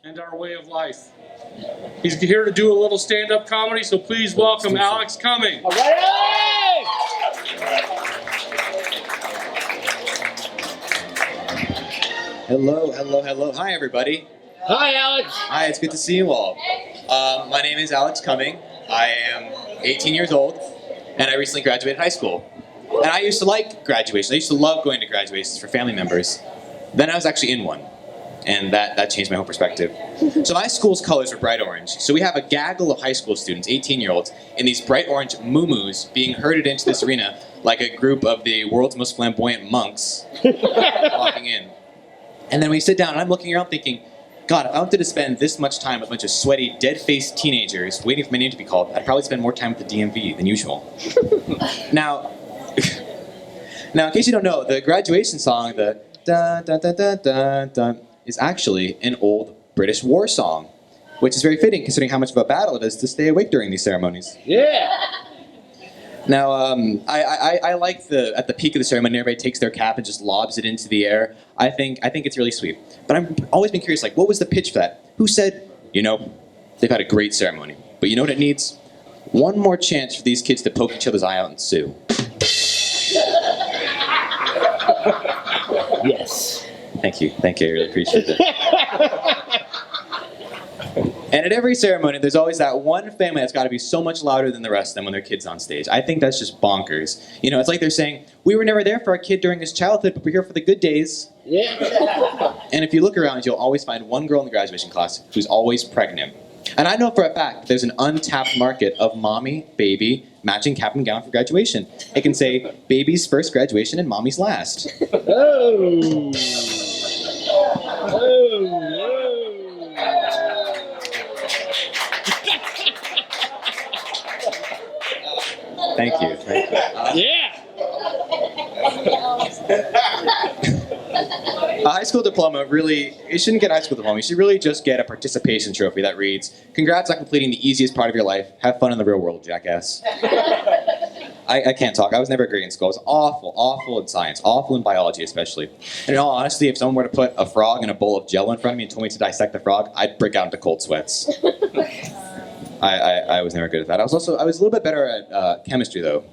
and our way of life. He's here to do a little stand-up comedy, so please welcome Alex Cumming. All right! Hello, hello, hello. Hi, everybody. Hi, Alex. Hi, it's good to see you all. My name is Alex Cumming. I am 18 years old, and I recently graduated high school. And I used to like graduation. I used to love going to graduations for family members. Then I was actually in one, and that changed my whole perspective. So my school's colors are bright orange. So we have a gaggle of high school students, 18-year-olds, in these bright orange muumuus being herded into this arena like a group of the world's most flamboyant monks walking in. And then we sit down, and I'm looking around thinking, God, if I wanted to spend this much time with a bunch of sweaty, dead-faced teenagers waiting for my name to be called, I'd probably spend more time with the DMV than usual. Now, in case you don't know, the graduation song, the dun dun dun dun dun dun, is actually an old British war song, which is very fitting considering how much of a battle it is to stay awake during these ceremonies. Yeah. Now, I like at the peak of the ceremony, everybody takes their cap and just lobs it into the air. I think it's really sweet. But I've always been curious, like, what was the pitch for that? Who said, they've had a great ceremony, but you know what it needs? One more chance for these kids to poke each other's eye out and sue. Yes. Thank you, I really appreciate it. And at every ceremony, there's always that one family that's got to be so much louder than the rest of them when their kid's on stage. I think that's just bonkers. It's like they're saying, we were never there for our kid during his childhood, but we're here for the good days. Yeah. And if you look around, you'll always find one girl in the graduation class who's always pregnant. And I know for a fact there's an untapped market of mommy, baby, matching cap and gown for graduation. It can say, baby's first graduation and mommy's last. Oh. Thank you. Yeah. A high school diploma you shouldn't get a high school diploma. You should really just get a participation trophy that reads, congrats on completing the easiest part of your life. Have fun in the real world, jackass. I can't talk. I was never great in school. I was awful in science, awful in biology especially. And in all honesty, if someone were to put a frog in a bowl of Jell-O in front of me and told me to dissect the frog, I'd break out into cold sweats. I was never good at that. I was a little bit better at chemistry though,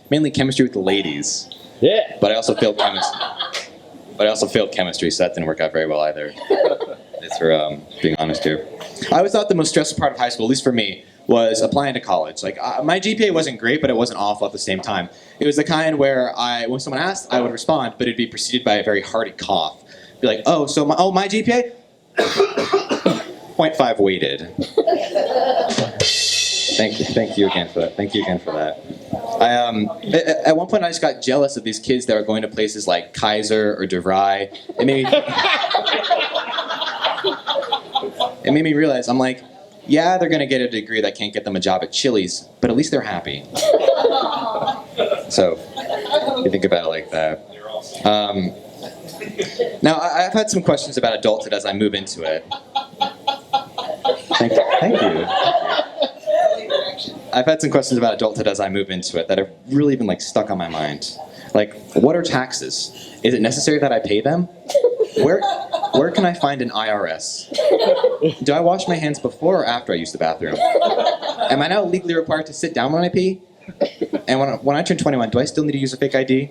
mainly chemistry with the ladies. Yeah. But I also failed chemistry, so that didn't work out very well either. It's for being honest here. I always thought the most stressful part of high school, at least for me, was applying to college. Like my GPA wasn't great, but it wasn't awful at the same time. It was the kind where when someone asked, I would respond, but it'd be preceded by a very hearty cough. Be like, my GPA. 0.5 weighted. Thank you again for that. At one point I just got jealous of these kids that were going to places like Kaiser or DeVry. It made me realize, I'm like, yeah, they're gonna get a degree that can't get them a job at Chili's, but at least they're happy. So, you think about it like that. Now, I've had some questions about adulthood as I move into it. Thank you. I've had some questions about adulthood as I move into it that have really been stuck on my mind. Like, what are taxes? Is it necessary that I pay them? Where can I find an IRS? Do I wash my hands before or after I use the bathroom? Am I now legally required to sit down when I pee? And when I turn 21, do I still need to use a fake ID?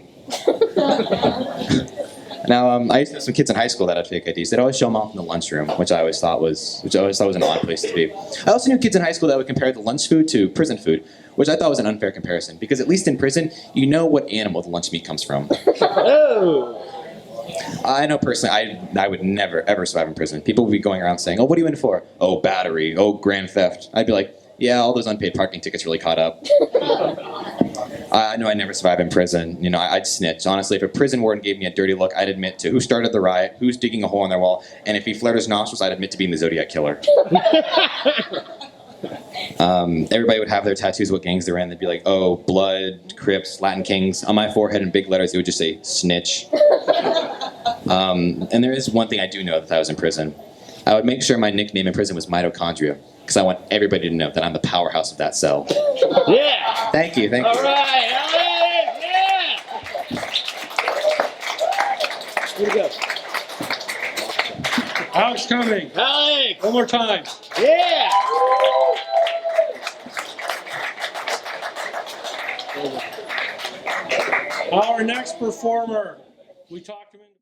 Now, I used to have some kids in high school that had fake IDs. They'd always show them off in the lunchroom, which I always thought was an odd place to be. I also knew kids in high school that would compare the lunch food to prison food, which I thought was an unfair comparison, because at least in prison, you know what animal the lunch meat comes from. Oh. I know personally, I would never, ever survive in prison. People would be going around saying, oh, what are you in for? Oh, battery. Oh, grand theft. I'd be like, yeah, all those unpaid parking tickets really caught up. I know I'd never survive in prison. I'd snitch. Honestly, if a prison warden gave me a dirty look, I'd admit to who started the riot, who's digging a hole in their wall, and if he flared his nostrils, I'd admit to being the Zodiac Killer. Everybody would have their tattoos, what gangs they're in. They'd be like, oh, Blood, Crips, Latin Kings. On my forehead in big letters, it would just say, snitch. And there is one thing I do know that I was in prison. I would make sure my nickname in prison was mitochondria, because I want everybody to know that I'm the powerhouse of that cell. Yeah! Thank you. All right, yeah! Here we go. Alex Cumming. Alex. One more time. Yeah. Our next performer, we talked him into